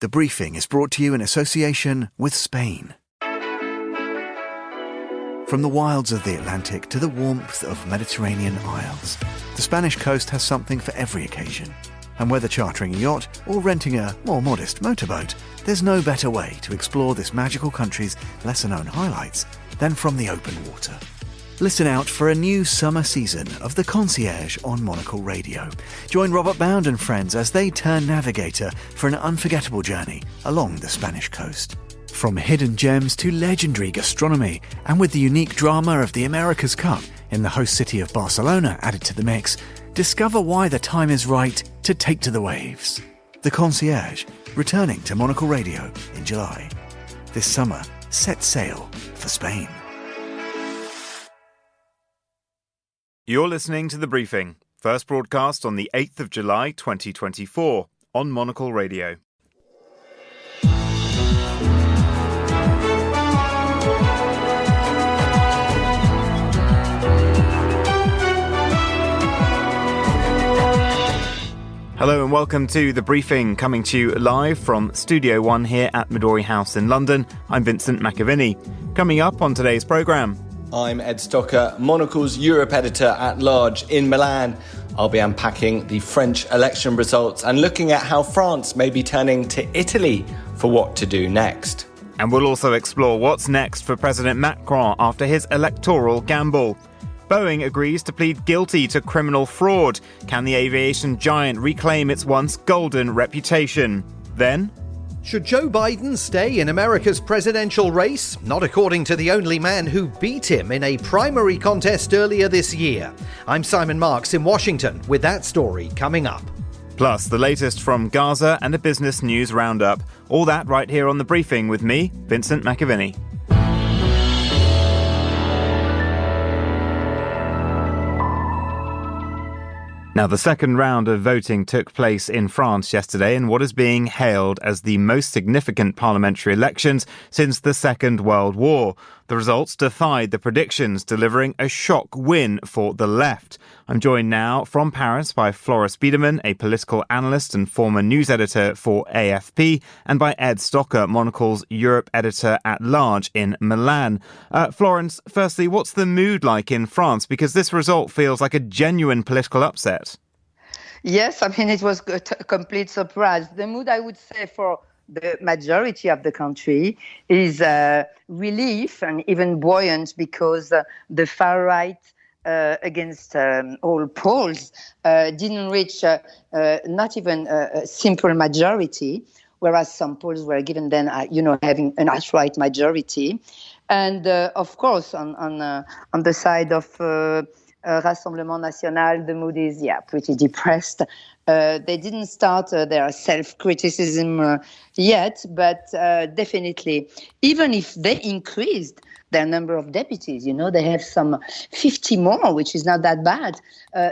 The briefing is brought to you in association with Spain. From the wilds of the Atlantic to the warmth of Mediterranean isles, the Spanish coast has something for every occasion. And whether chartering a yacht or renting a more modest motorboat, there's no better way to explore this magical country's lesser-known highlights than from the open water. Listen out for a new summer season of The Concierge on Monocle Radio. Join Robert Bound and friends as they turn navigator for an unforgettable journey along the Spanish coast. From hidden gems to legendary gastronomy, and with the unique drama of the America's Cup in the host city of Barcelona added to the mix, discover why the time is right to take to the waves. The Concierge, returning to Monocle Radio in July. This summer, set sail for Spain. You're listening to The Briefing, first broadcast on the 8th of July 2024 on Monocle Radio. Hello and welcome to The Briefing, coming to you live from Studio 1 here at Midori House in London. I'm Vincent McAviney. Coming up on today's programme. I'm Ed Stocker, Monocle's Europe editor-at-large in Milan. I'll be unpacking the French election results and looking at how France may be turning to Italy for what to do next. And we'll also explore what's next for President Macron after his electoral gamble. Boeing agrees to plead guilty to criminal fraud. Can the aviation giant reclaim its once golden reputation? Then, should Joe Biden stay in America's presidential race? Not according to the only man who beat him in a primary contest earlier this year. I'm Simon Marks in Washington with that story coming up. Plus, the latest from Gaza and a business news roundup. All that right here on The Briefing with me, Vincent McAviney. Now, the second round of voting took place in France yesterday in what is being hailed as the most significant parliamentary elections since the Second World War. The results defied the predictions, delivering a shock win for the left. I'm joined now from Paris by Floris Biederman, a political analyst and former news editor for AFP, and by Ed Stocker, Monocle's Europe editor-at-large in Milan. Florence, firstly, what's the mood like in France? Because this result feels like a genuine political upset. Yes, I mean, it was a complete surprise. The mood, I would say, for the majority of the country is relief and even buoyant because the far right, against all polls, didn't reach not even a simple majority, whereas some polls were given then, having an outright majority. And of course, on the side of Rassemblement National, the mood is, pretty depressed. They didn't start their self-criticism yet, but definitely, even if they increased their number of deputies, they have some 50 more, which is not that bad.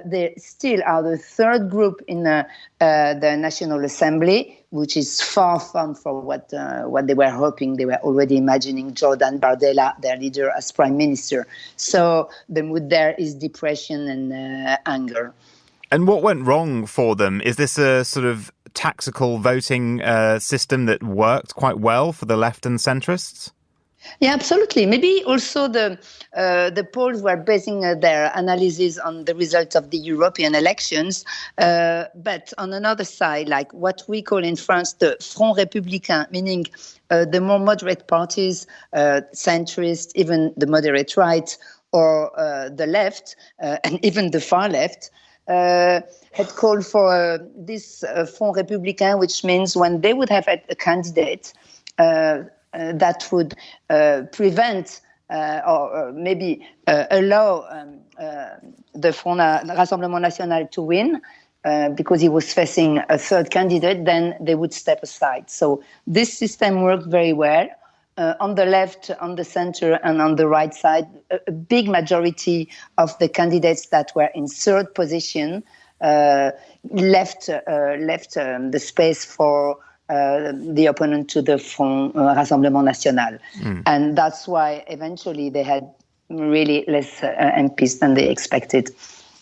They still are the third group in the National Assembly, which is far from what they were hoping. They were already imagining Jordan Bardella, their leader, as prime minister. So the mood there is depression and anger. And what went wrong for them? Is this a sort of tactical voting system that worked quite well for the left and centrists? Yeah, absolutely. Maybe also the polls were basing their analysis on the results of the European elections. But on another side, like what we call in France the Front Républicain, meaning the more moderate parties, centrist, even the moderate right, or the left, and even the far left, had called for this Front Républicain, which means when they would have a candidate that would prevent or maybe allow the Front Rassemblement National to win because he was facing a third candidate, then they would step aside. So this system worked very well. On the left, on the center, and on the right side, a big majority of the candidates that were in third position left the space for the opponent to the Front Rassemblement National. And that's why eventually they had really less MPs than they expected.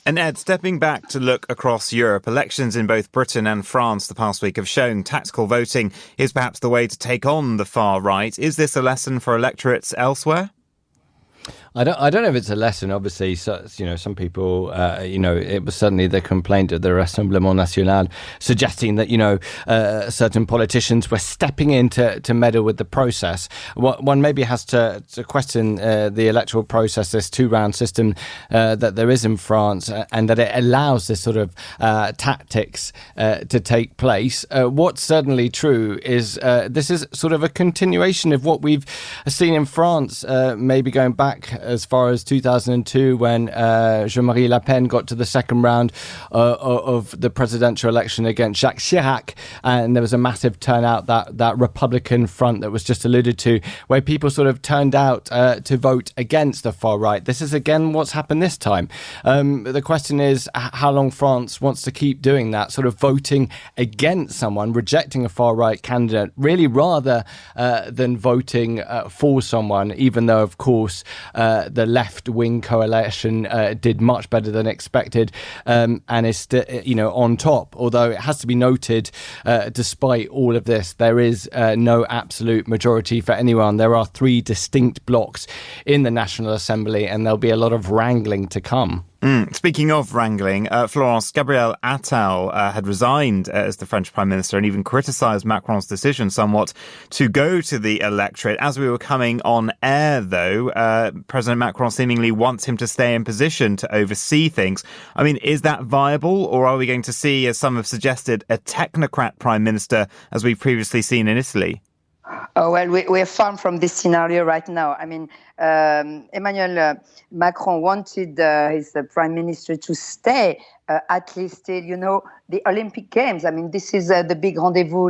And Ed, stepping back to look across Europe, elections in both Britain and France the past week have shown tactical voting is perhaps the way to take on the far right. Is this a lesson for electorates elsewhere? I don't know if it's a lesson. Obviously, so, some people, it was certainly the complaint of the Rassemblement National suggesting that, certain politicians were stepping in to meddle with the process. One maybe has to question the electoral process, this two-round system that there is in France, and that it allows this sort of tactics to take place. What's certainly true is this is sort of a continuation of what we've seen in France, maybe going back as far as 2002 when Jean-Marie Le Pen got to the second round of the presidential election against Jacques Chirac, and there was a massive turnout, that Republican front that was just alluded to, where people sort of turned out to vote against the far right. This is again what's happened this time. The question is how long France wants to keep doing that, sort of voting against someone, rejecting a far right candidate, really rather than voting for someone, even though, of course, the left-wing coalition did much better than expected and is on top. Although it has to be noted, despite all of this, there is no absolute majority for anyone. There are three distinct blocs in the National Assembly, and there'll be a lot of wrangling to come. Speaking of wrangling, Florence, Gabriel Attal had resigned as the French Prime Minister and even criticised Macron's decision somewhat to go to the electorate. As we were coming on air, though, President Macron seemingly wants him to stay in position to oversee things. I mean, is that viable, or are we going to see, as some have suggested, a technocrat Prime Minister as we've previously seen in Italy? Oh, well, we're far from this scenario right now. I mean, Emmanuel Macron wanted his prime minister to stay at least till, the Olympic Games. I mean, this is the big rendezvous,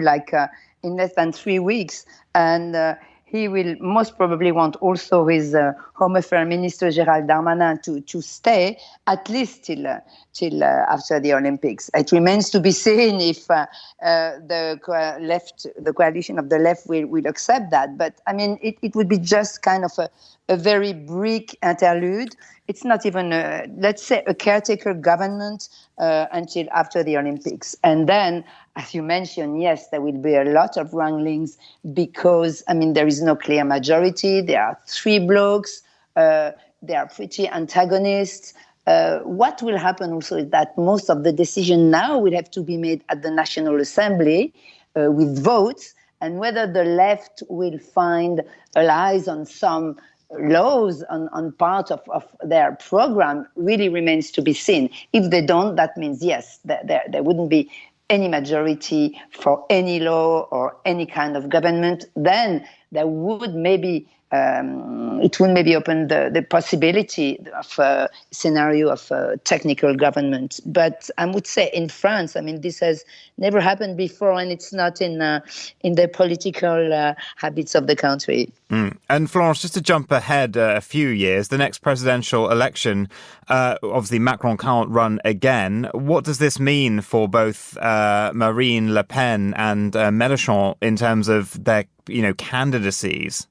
in less than 3 weeks. And he will most probably want also his Home Affairs Minister, Gérald Darmanin, to stay at least till after the Olympics. It remains to be seen if the coalition of the left will accept that. But, I mean, it would be just kind of a very brief interlude. It's not even, let's say, a caretaker government until after the Olympics. And then, as you mentioned, yes, there will be a lot of wranglings because, I mean, there is no clear majority. There are three blocs. They are pretty antagonists. What will happen also is that most of the decision now will have to be made at the National Assembly with votes, and whether the left will find allies on some laws on part of their program really remains to be seen. If they don't, that means, yes, there wouldn't be any majority for any law or any kind of government. Then there would maybe it would maybe open the possibility of a scenario of a technical government. But I would say in France, I mean, this has never happened before, and it's not in the political habits of the country. And Florence, just to jump ahead a few years, the next presidential election, obviously Macron can't run again. What does this mean for both Marine Le Pen and Mélenchon in terms of their, candidacies?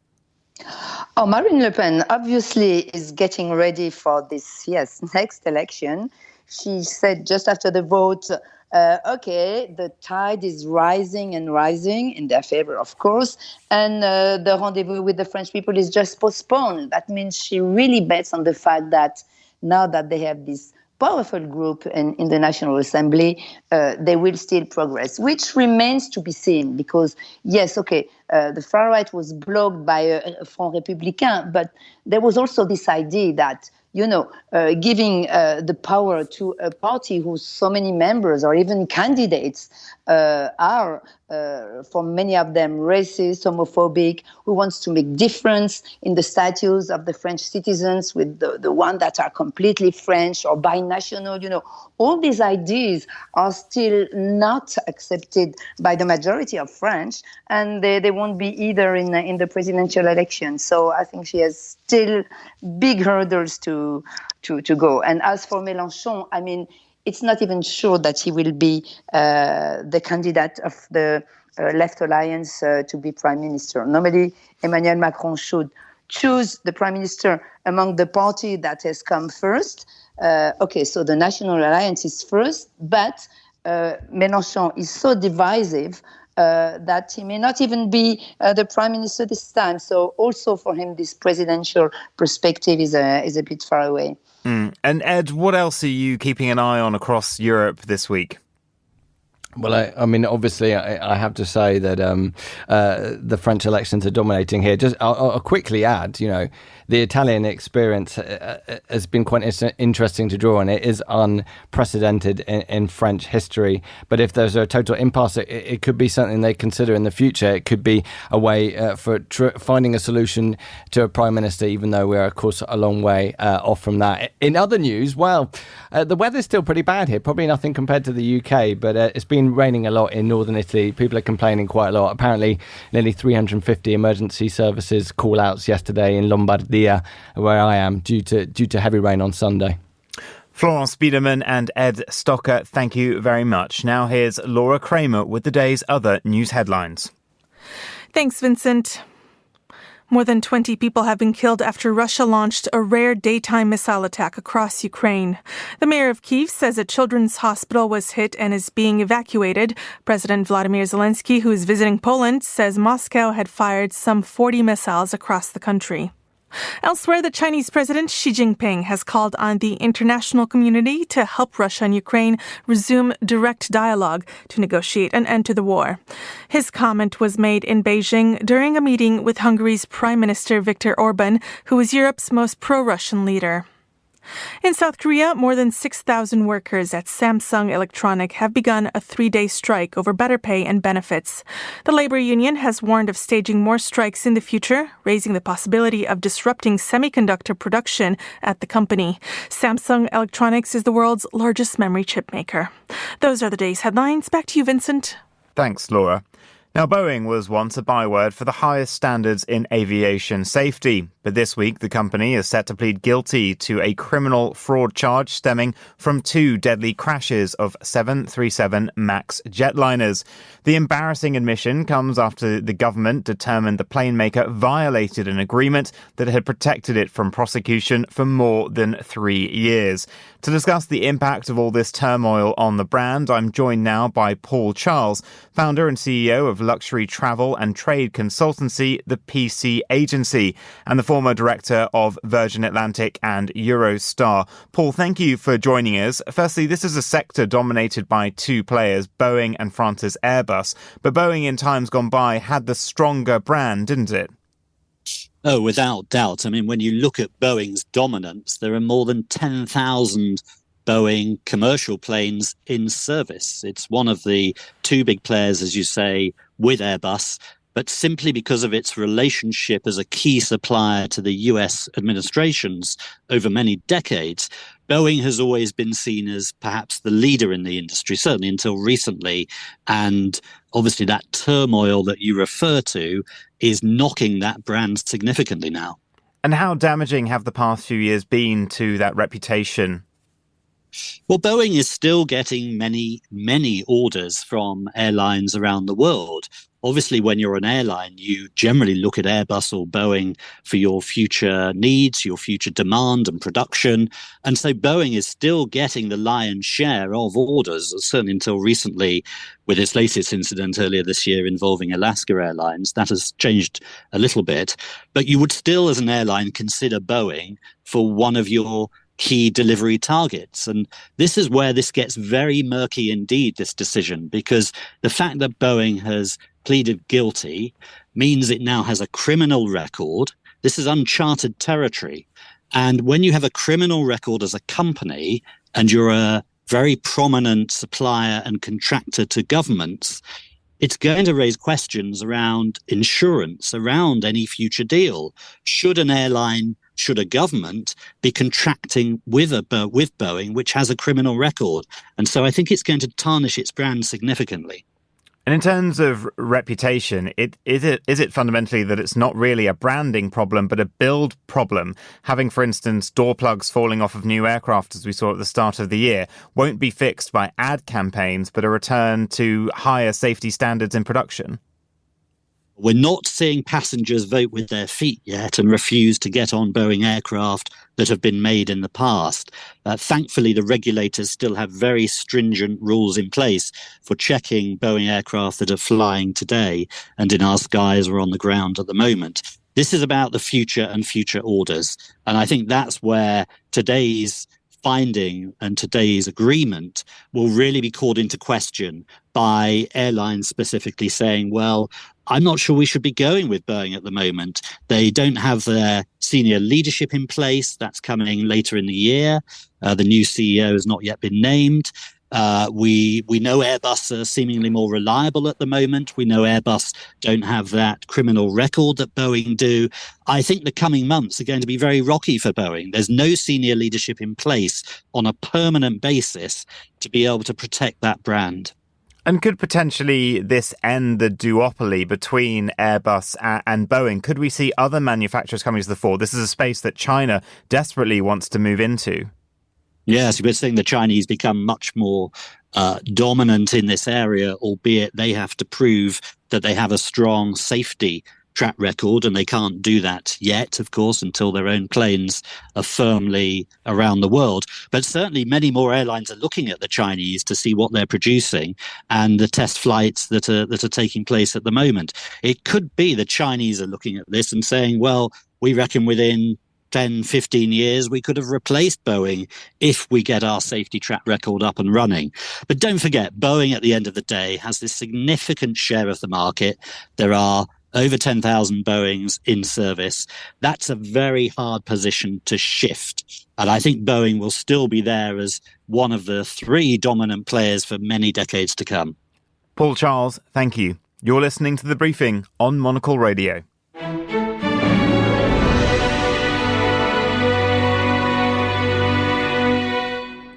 Oh, Marine Le Pen obviously is getting ready for this, next election. She said just after the vote, the tide is rising and rising in their favor, of course, and the rendezvous with the French people is just postponed. That means she really bets on the fact that now that they have this powerful group in the National Assembly, they will still progress, which remains to be seen because, the far right was blocked by a Front Républicain, but there was also this idea that, giving the power to a party whose so many members or even candidates are, for many of them, racist, homophobic, who wants to make difference in the status of the French citizens with the one that are completely French or binational, all these ideas are still not accepted by the majority of French, and they won't be either in the presidential election. So I think she has still big hurdles to go. And as for Mélenchon, I mean, it's not even sure that he will be the candidate of the Left Alliance to be prime minister. Normally, Emmanuel Macron should choose the prime minister among the party that has come first. so the National Alliance is first, but Mélenchon is so divisive that he may not even be the prime minister this time. So also for him, this presidential perspective is a bit far away. And Ed, what else are you keeping an eye on across Europe this week? Well, I mean, obviously, I have to say that the French elections are dominating here. Just, I'll quickly add, the Italian experience has been quite interesting to draw on. It is unprecedented in French history. But if there's a total impasse, it could be something they consider in the future. It could be a way for finding a solution to a prime minister, even though we're, of course, a long way off from that. In other news, the weather's still pretty bad here. Probably nothing compared to the UK, but it's been raining a lot in northern Italy. People are complaining quite a lot. Apparently, nearly 350 emergency services call-outs yesterday in Lombardia, where I am, due to heavy rain on Sunday. Florence Biederman and Ed Stocker, thank you very much. Now here's Laura Kramer with the day's other news headlines. Thanks, Vincent. More than 20 people have been killed after Russia launched a rare daytime missile attack across Ukraine. The mayor of Kyiv says a children's hospital was hit and is being evacuated. President Vladimir Zelensky, who is visiting Poland, says Moscow had fired some 40 missiles across the country. Elsewhere, the Chinese President Xi Jinping has called on the international community to help Russia and Ukraine resume direct dialogue to negotiate an end to the war. His comment was made in Beijing during a meeting with Hungary's Prime Minister Viktor Orban, who is Europe's most pro-Russian leader. In South Korea, more than 6,000 workers at Samsung Electronic have begun a 3-day strike over better pay and benefits. The labor union has warned of staging more strikes in the future, raising the possibility of disrupting semiconductor production at the company. Samsung Electronics is the world's largest memory chip maker. Those are the day's headlines. Back to you, Vincent. Thanks, Laura. Now, Boeing was once a byword for the highest standards in aviation safety. But this week, the company is set to plead guilty to a criminal fraud charge stemming from 2 deadly crashes of 737 MAX jetliners. The embarrassing admission comes after the government determined the plane maker violated an agreement that had protected it from prosecution for more than 3 years. To discuss the impact of all this turmoil on the brand, I'm joined now by Paul Charles, founder and CEO of luxury travel and trade consultancy, the PC Agency, and the former director of Virgin Atlantic and Eurostar. Paul, thank you for joining us. Firstly, this is a sector dominated by 2 players, Boeing and France's Airbus. But Boeing in times gone by had the stronger brand, didn't it? Oh, without doubt. I mean, when you look at Boeing's dominance, there are more than 10,000 Boeing commercial planes in service. It's one of the 2 big players, as you say, with Airbus. But simply because of its relationship as a key supplier to the US administrations over many decades, Boeing has always been seen as perhaps the leader in the industry, certainly until recently. And obviously that turmoil that you refer to is knocking that brand significantly now. And how damaging have the past few years been to that reputation? Well, Boeing is still getting many, many orders from airlines around the world. Obviously, when you're an airline, you generally look at Airbus or Boeing for your future needs, your future demand and production. And so Boeing is still getting the lion's share of orders, certainly until recently with its latest incident earlier this year involving Alaska Airlines. That has changed a little bit. But you would still, as an airline, consider Boeing for one of your key delivery targets. And this is where this gets very murky indeed, this decision, because the fact that Boeing has pleaded guilty means it now has a criminal record. This is uncharted territory. And when you have a criminal record as a company and you're a very prominent supplier and contractor to governments, it's going to raise questions around insurance, around any future deal. Should an airline, should a government be contracting with Boeing, which has a criminal record? And so I think it's going to tarnish its brand significantly. And in terms of reputation, is it fundamentally that it's not really a branding problem, but a build problem? Having, for instance, door plugs falling off of new aircraft, as we saw at the start of the year, won't be fixed by ad campaigns, but a return to higher safety standards in production? We're not seeing passengers vote with their feet yet and refuse to get on Boeing aircraft that have been made in the past. Thankfully, the regulators still have very stringent rules in place for checking Boeing aircraft that are flying today and in our skies or on the ground at the moment. This is about the future and future orders. And I think that's where today's finding and today's agreement will really be called into question by airlines specifically saying, well, I'm not sure we should be going with Boeing at the moment. They don't have their senior leadership in place. That's coming later in the year. The new CEO has not yet been named. We know Airbus are seemingly more reliable at the moment. We know Airbus don't have that criminal record that Boeing do. I think the coming months are going to be very rocky for Boeing. There's no senior leadership in place on a permanent basis to be able to protect that brand. And could potentially this end the duopoly between Airbus and Boeing? Could we see other manufacturers coming to the fore? This is a space that China desperately wants to move into. Yes, we're seeing the Chinese become much more dominant in this area, albeit they have to prove that they have a strong safety track record, and they can't do that yet, of course, until their own planes are firmly around the world. But certainly many more airlines are looking at the Chinese to see what they're producing and the test flights that are taking place at the moment. It could be the Chinese are looking at this and saying, well, we reckon within 10, 15 years, we could have replaced Boeing if we get our safety track record up and running. But don't forget, Boeing at the end of the day has this significant share of the market. There are over 10,000 Boeings in service. That's a very hard position to shift. And I think Boeing will still be there as one of the three dominant players for many decades to come. Paul Charles, thank you. You're listening to The Briefing on Monocle Radio.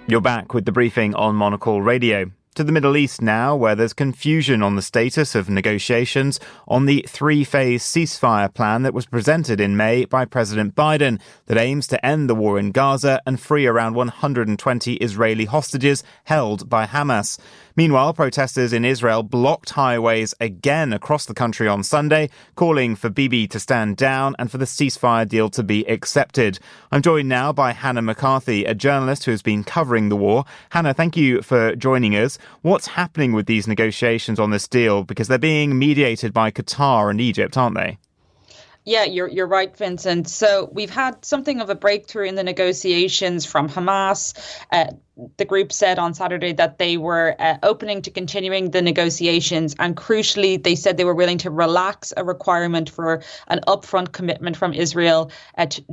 You're back with The Briefing on Monocle Radio. To the Middle East now, where there's confusion on the status of negotiations on the three-phase ceasefire plan that was presented in May by President Biden that aims to end the war in Gaza and free around 120 Israeli hostages held by Hamas. Meanwhile, protesters in Israel blocked highways again across the country on Sunday, calling for Bibi to stand down and for the ceasefire deal to be accepted. I'm joined now by Hannah McCarthy, a journalist who has been covering the war. Hannah, thank you for joining us. What's happening with these negotiations on this deal? Because they're being mediated by Qatar and Egypt, aren't they? Yeah, you're right, Vincent. So we've had something of a breakthrough in the negotiations from Hamas. The group said on Saturday that they were opening to continuing the negotiations. And crucially, they said they were willing to relax a requirement for an upfront commitment from Israel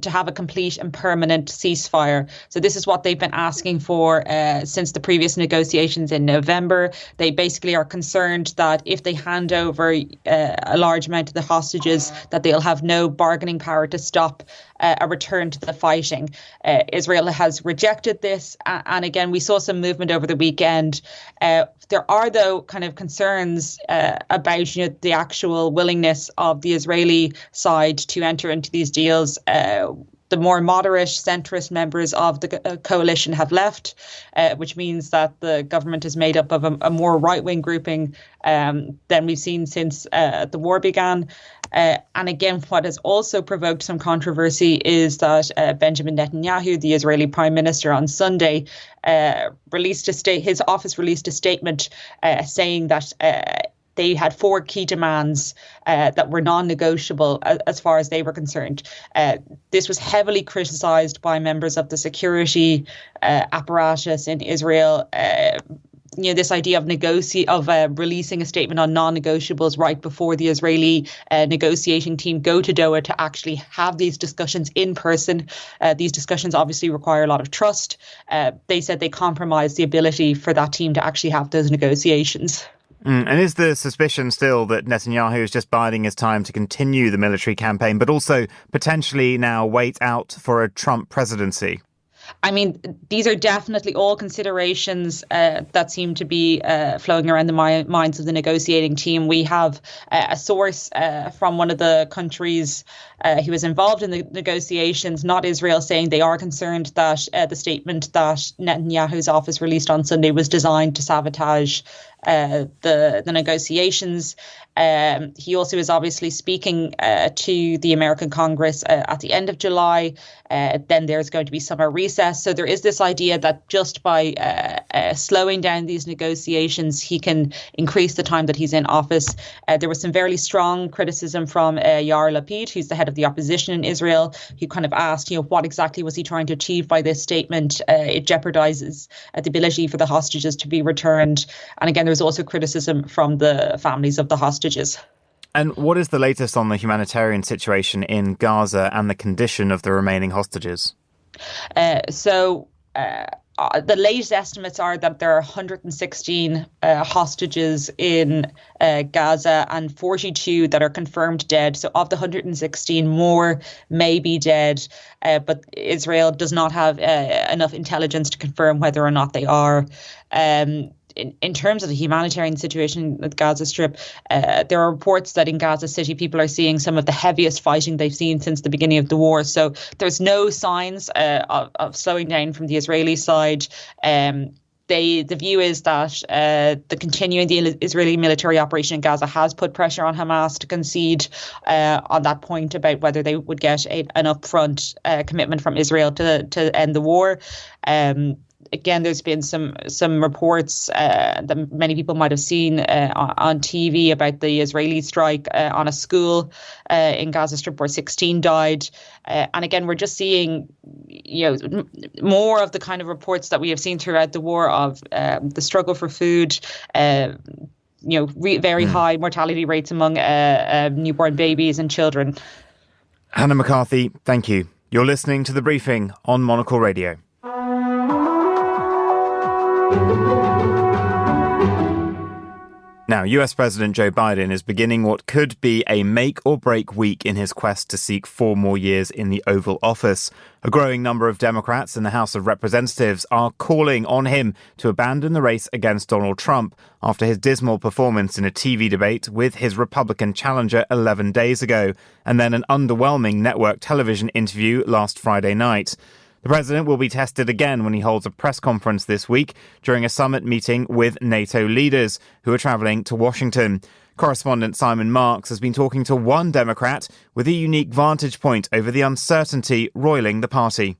to have a complete and permanent ceasefire. So this is what they've been asking for since the previous negotiations in November. They basically are concerned that if they hand over a large amount of the hostages, that they'll have no bargaining power to stop a return to the fighting. Israel has rejected this. And again, we saw some movement over the weekend. There are, though, kind of concerns about the actual willingness of the Israeli side to enter into these deals. The more moderate centrist members of the coalition have left, which means that the government is made up of a more right-wing grouping than we've seen since the war began. And again, what has also provoked some controversy is that Benjamin Netanyahu, the Israeli prime minister, on Sunday his office released a statement saying that they had four key demands that were non-negotiable as far as they were concerned. This was heavily criticised by members of the security apparatus in Israel. This idea of releasing a statement on non-negotiables right before the Israeli negotiating team go to Doha to actually have these discussions in person. These discussions obviously require a lot of trust. They said they compromised the ability for that team to actually have those negotiations. And is the suspicion still that Netanyahu is just biding his time to continue the military campaign, but also potentially now wait out for a Trump presidency? I mean, these are definitely all considerations that seem to be flowing around the minds of the negotiating team. We have a source from one of the countries who was involved in the negotiations, not Israel, saying they are concerned that the statement that Netanyahu's office released on Sunday was designed to sabotage the negotiations. He also is obviously speaking to the American Congress at the end of July. Then there's going to be summer recess. So there is this idea that just by slowing down these negotiations, he can increase the time that he's in office. There was some very strong criticism from Yair Lapid, who's the head of the opposition in Israel, who kind of asked, what exactly was he trying to achieve by this statement? It jeopardizes the ability for the hostages to be returned. And again, there's also criticism from the families of the hostages. And what is the latest on the humanitarian situation in Gaza and the condition of the remaining hostages? The latest estimates are that there are 116 hostages in Gaza and 42 that are confirmed dead. So of the 116, more may be dead, but Israel does not have enough intelligence to confirm whether or not they are. In terms of the humanitarian situation at the Gaza Strip, there are reports that in Gaza City, people are seeing some of the heaviest fighting they've seen since the beginning of the war. So there's no signs of slowing down from the Israeli side. The view is that the continuing the Israeli military operation in Gaza has put pressure on Hamas to concede on that point about whether they would get an upfront commitment from Israel to end the war. Again, there's been some reports that many people might have seen on TV about the Israeli strike on a school in Gaza Strip where 16 died. And again, we're just seeing, more of the kind of reports that we have seen throughout the war of the struggle for food, very high mortality rates among newborn babies and children. Hannah McCarthy, thank you. You're listening to The Briefing on Monocle Radio. Now, US President Joe Biden is beginning what could be a make-or-break week in his quest to seek 4 more years in the Oval Office. A growing number of Democrats in the House of Representatives are calling on him to abandon the race against Donald Trump after his dismal performance in a TV debate with his Republican challenger 11 days ago, and then an underwhelming network television interview last Friday night. The president will be tested again when he holds a press conference this week during a summit meeting with NATO leaders who are travelling to Washington. Correspondent Simon Marks has been talking to one Democrat with a unique vantage point over the uncertainty roiling the party.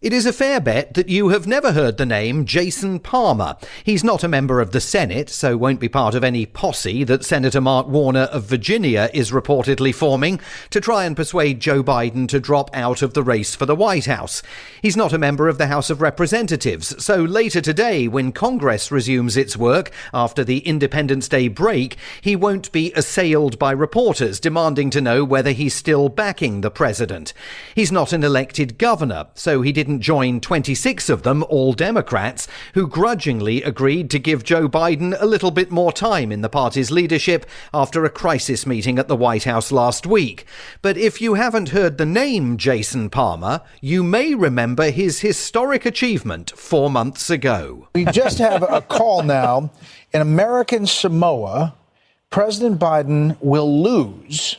It is a fair bet that you have never heard the name Jason Palmer. He's not a member of the Senate, so won't be part of any posse that Senator Mark Warner of Virginia is reportedly forming to try and persuade Joe Biden to drop out of the race for the White House. He's not a member of the House of Representatives, so later today, when Congress resumes its work after the Independence Day break, he won't be assailed by reporters demanding to know whether he's still backing the president. He's not an elected governor, so he didn't join 26 of them, all Democrats, who grudgingly agreed to give Joe Biden a little bit more time in the party's leadership after a crisis meeting at the White House last week. But if you haven't heard the name Jason Palmer, you may remember his historic achievement 4 months ago. We just have a call now. In American Samoa, President Biden will lose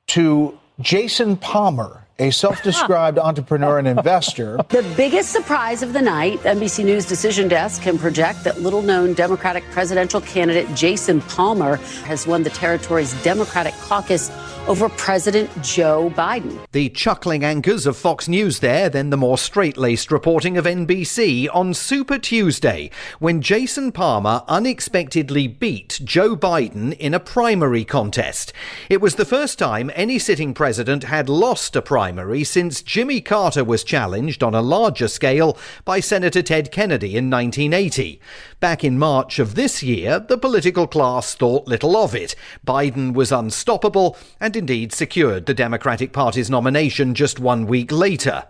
to Jason Palmer, a self-described entrepreneur and investor. The biggest surprise of the night, NBC News Decision Desk can project that little-known Democratic presidential candidate Jason Palmer has won the territory's Democratic caucus over President Joe Biden. The chuckling anchors of Fox News there, then the more straight-laced reporting of NBC on Super Tuesday, when Jason Palmer unexpectedly beat Joe Biden in a primary contest. It was the first time any sitting president had lost a primary since Jimmy Carter was challenged on a larger scale by Senator Ted Kennedy in 1980. Back in March of this year, the political class thought little of it. Biden was unstoppable and indeed secured the Democratic Party's nomination just 1 week later.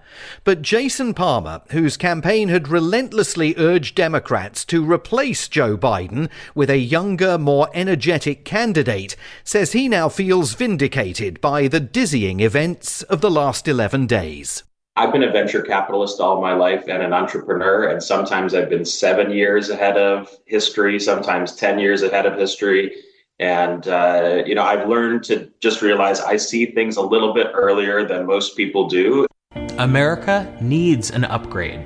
But Jason Palmer, whose campaign had relentlessly urged Democrats to replace Joe Biden with a younger, more energetic candidate, says he now feels vindicated by the dizzying events of the last 11 days. I've been a venture capitalist all my life and an entrepreneur, and sometimes I've been 7 years ahead of history, sometimes 10 years ahead of history. And, I've learned to just realize I see things a little bit earlier than most people do. America needs an upgrade.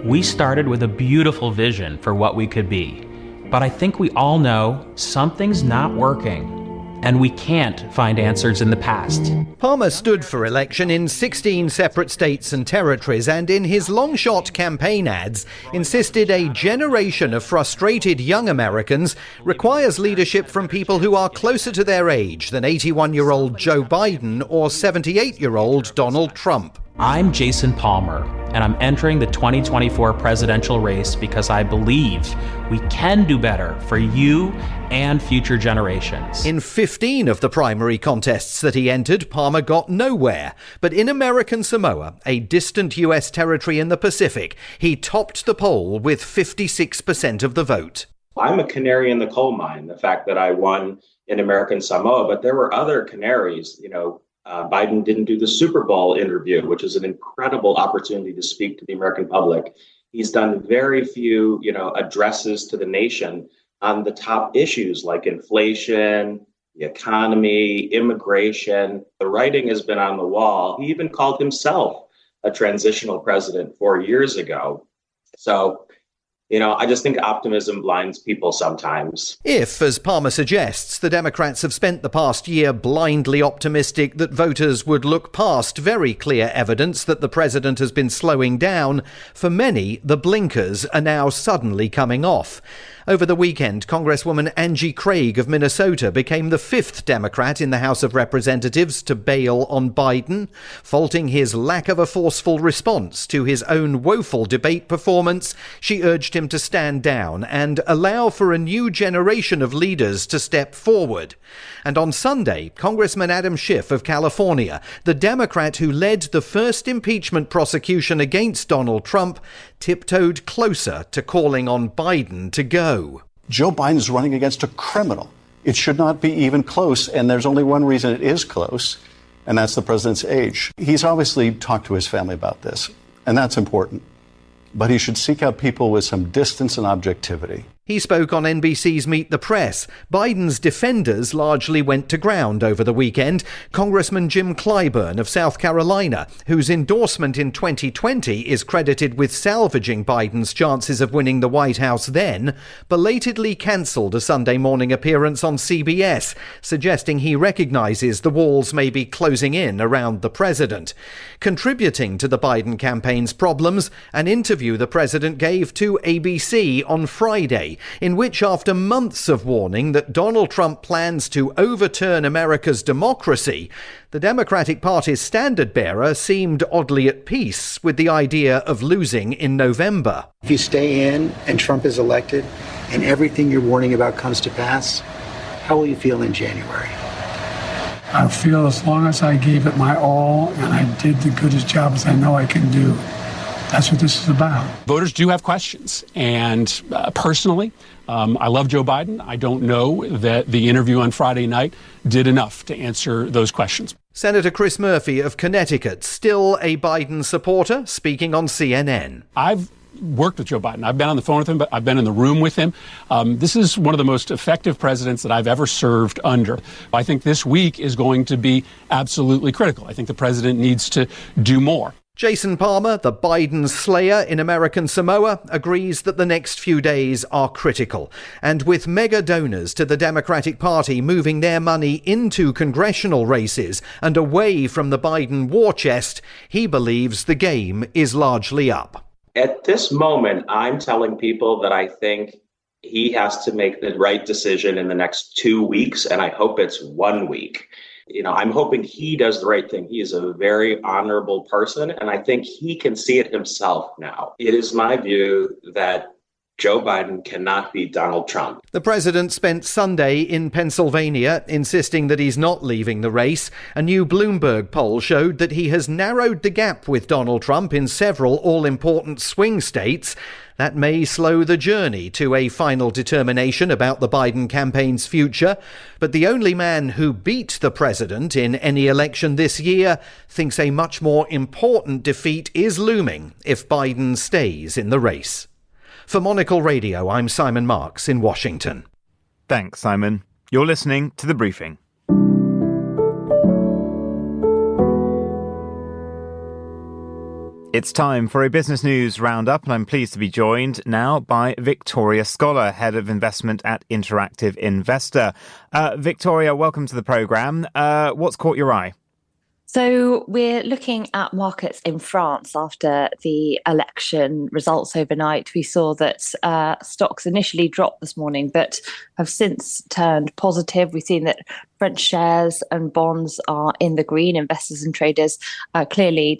We started with a beautiful vision for what we could be. But I think we all know something's not working. And we can't find answers in the past. Palmer stood for election in 16 separate states and territories, and in his long-shot campaign ads insisted a generation of frustrated young Americans requires leadership from people who are closer to their age than 81-year-old Joe Biden or 78-year-old Donald Trump. I'm Jason Palmer, and I'm entering the 2024 presidential race because I believe we can do better for you and future generations. In 15 of the primary contests that he entered, Palmer got nowhere. But in American Samoa, a distant US territory in the Pacific, he topped the poll with 56% of the vote. I'm a canary in the coal mine, the fact that I won in American Samoa, but there were other canaries. Biden didn't do the Super Bowl interview, which is an incredible opportunity to speak to the American public. He's done very few, addresses to the nation on the top issues like inflation, the economy, immigration. The writing has been on the wall. He even called himself a transitional president 4 years ago. So, I just think optimism blinds people sometimes. If, as Palmer suggests, the Democrats have spent the past year blindly optimistic that voters would look past very clear evidence that the president has been slowing down, for many, the blinkers are now suddenly coming off. Over the weekend, Congresswoman Angie Craig of Minnesota became the 5th Democrat in the House of Representatives to bail on Biden, faulting his lack of a forceful response to his own woeful debate performance. She urged him to stand down and allow for a new generation of leaders to step forward. And on Sunday, Congressman Adam Schiff of California, the Democrat who led the first impeachment prosecution against Donald Trump, tiptoed closer to calling on Biden to go. Joe Biden is running against a criminal. It should not be even close, and there's only one reason it is close, and that's the president's age. He's obviously talked to his family about this, and that's important. But he should seek out people with some distance and objectivity. He spoke on NBC's Meet the Press. Biden's defenders largely went to ground over the weekend. Congressman Jim Clyburn of South Carolina, whose endorsement in 2020 is credited with salvaging Biden's chances of winning the White House then, belatedly cancelled a Sunday morning appearance on CBS, suggesting he recognises the walls may be closing in around the president. Contributing to the Biden campaign's problems, an interview the president gave to ABC on Friday, in which, after months of warning that Donald Trump plans to overturn America's democracy, the Democratic Party's standard-bearer seemed oddly at peace with the idea of losing in November. If you stay in and Trump is elected and everything you're warning about comes to pass, how will you feel in January? I feel as long as I gave it my all and I did the goodest job as I know I can do. That's what this is about. Voters do have questions. And personally, I love Joe Biden. I don't know that the interview on Friday night did enough to answer those questions. Senator Chris Murphy of Connecticut, still a Biden supporter, speaking on CNN. I've worked with Joe Biden. I've been on the phone with him, but I've been in the room with him. This is one of the most effective presidents that I've ever served under. I think this week is going to be absolutely critical. I think the president needs to do more. Jason Palmer, the Biden slayer in American Samoa, agrees that the next few days are critical. And with mega donors to the Democratic Party moving their money into congressional races and away from the Biden war chest, he believes the game is largely up. At this moment, I'm telling people that I think he has to make the right decision in the next 2 weeks, and I hope it's 1 week. I'm hoping he does the right thing. He is a very honorable person, and I think he can see it himself now. It is my view that Joe Biden cannot beat Donald Trump. The president spent Sunday in Pennsylvania insisting that he's not leaving the race. A new Bloomberg poll showed that he has narrowed the gap with Donald Trump in several all-important swing states. That may slow the journey to a final determination about the Biden campaign's future. But the only man who beat the president in any election this year thinks a much more important defeat is looming if Biden stays in the race. For Monocle Radio, I'm Simon Marks in Washington. Thanks, Simon. You're listening to The Briefing. It's time for a business news roundup, and I'm pleased to be joined now by Victoria Scholar, Head of Investment at Interactive Investor. Victoria, welcome to the programme. What's caught your eye? So we're looking at markets in France after the election results overnight. We saw that stocks initially dropped this morning, but have since turned positive. We've seen that French shares and bonds are in the green. Investors and traders are clearly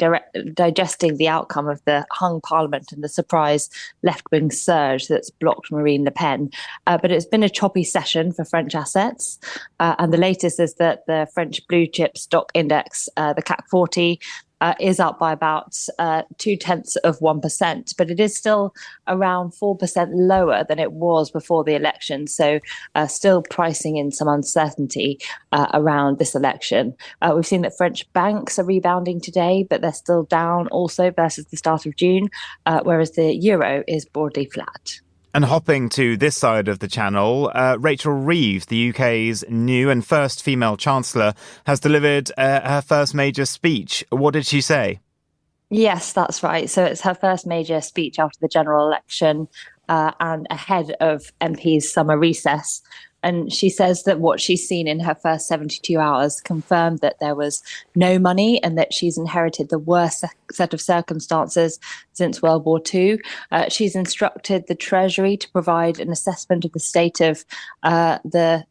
digesting the outcome of the hung parliament and the surprise left-wing surge that's blocked Marine Le Pen. But it's been a choppy session for French assets. And the latest is that the French blue chip stock index, the CAC 40, is up by about 0.2%, but it is still around 4% lower than it was before the election. So still pricing in some uncertainty around this election. We've seen that French banks are rebounding today, but they're still down also versus the start of June, whereas the euro is broadly flat. And hopping to this side of the channel, Rachel Reeves, the UK's new and first female chancellor, has delivered her first major speech. What did she say? Yes, that's right. So it's her first major speech after the general election and ahead of MP's summer recess. And she says that what she's seen in her first 72 hours confirmed that there was no money and that she's inherited the worst set of circumstances since World War II. She's instructed the Treasury to provide an assessment of the state of the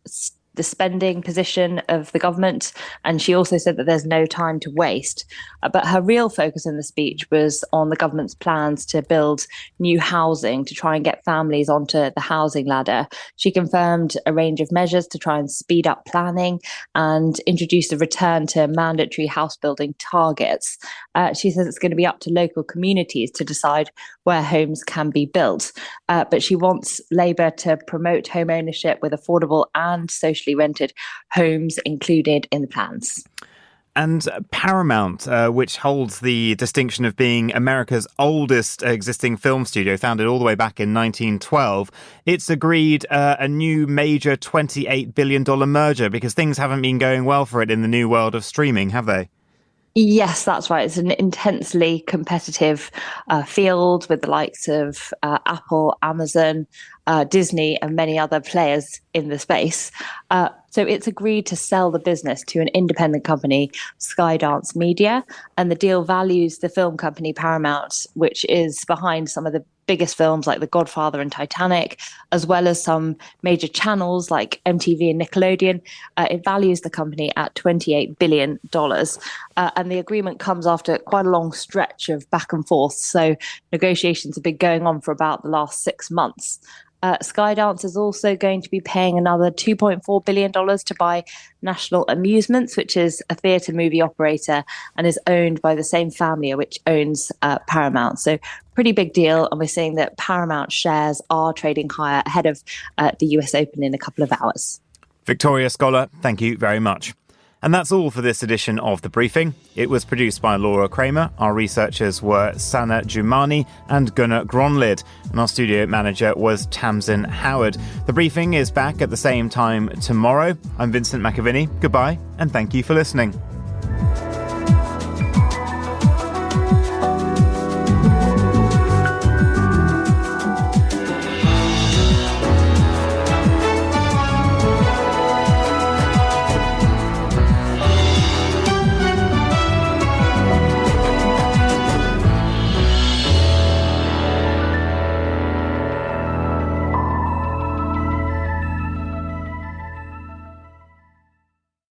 spending position of the government. And she also said that there's no time to waste. But her real focus in the speech was on the government's plans to build new housing to try and get families onto the housing ladder. She confirmed a range of measures to try and speed up planning and introduce a return to mandatory house building targets. She says it's going to be up to local communities to decide where homes can be built. But she wants Labour to promote home ownership with affordable and socially rented homes included in the plans. And Paramount, which holds the distinction of being America's oldest existing film studio, founded all the way back in 1912, it's agreed a new major $28 billion merger because things haven't been going well for it in the new world of streaming, have they? Yes, that's right. It's an intensely competitive field with the likes of Apple, Amazon, Disney and many other players in the space. So it's agreed to sell the business to an independent company, Skydance Media, and the deal values the film company Paramount, which is behind some of the biggest films like The Godfather and Titanic, as well as some major channels like MTV and Nickelodeon. It values the company at $28 billion. And the agreement comes after quite a long stretch of back and forth. So negotiations have been going on for about the last 6 months. Skydance is also going to be paying another $2.4 billion to buy National Amusements, which is a theatre movie operator and is owned by the same family which owns Paramount. So pretty big deal. And we're seeing that Paramount shares are trading higher ahead of the US Open in a couple of hours. Victoria Scholar, thank you very much. And that's all for this edition of The Briefing. It was produced by Laura Kramer. Our researchers were Sana Jumani and Gunnar Gronlid. And our studio manager was Tamsin Howard. The Briefing is back at the same time tomorrow. I'm Vincent McAviney. Goodbye, and thank you for listening.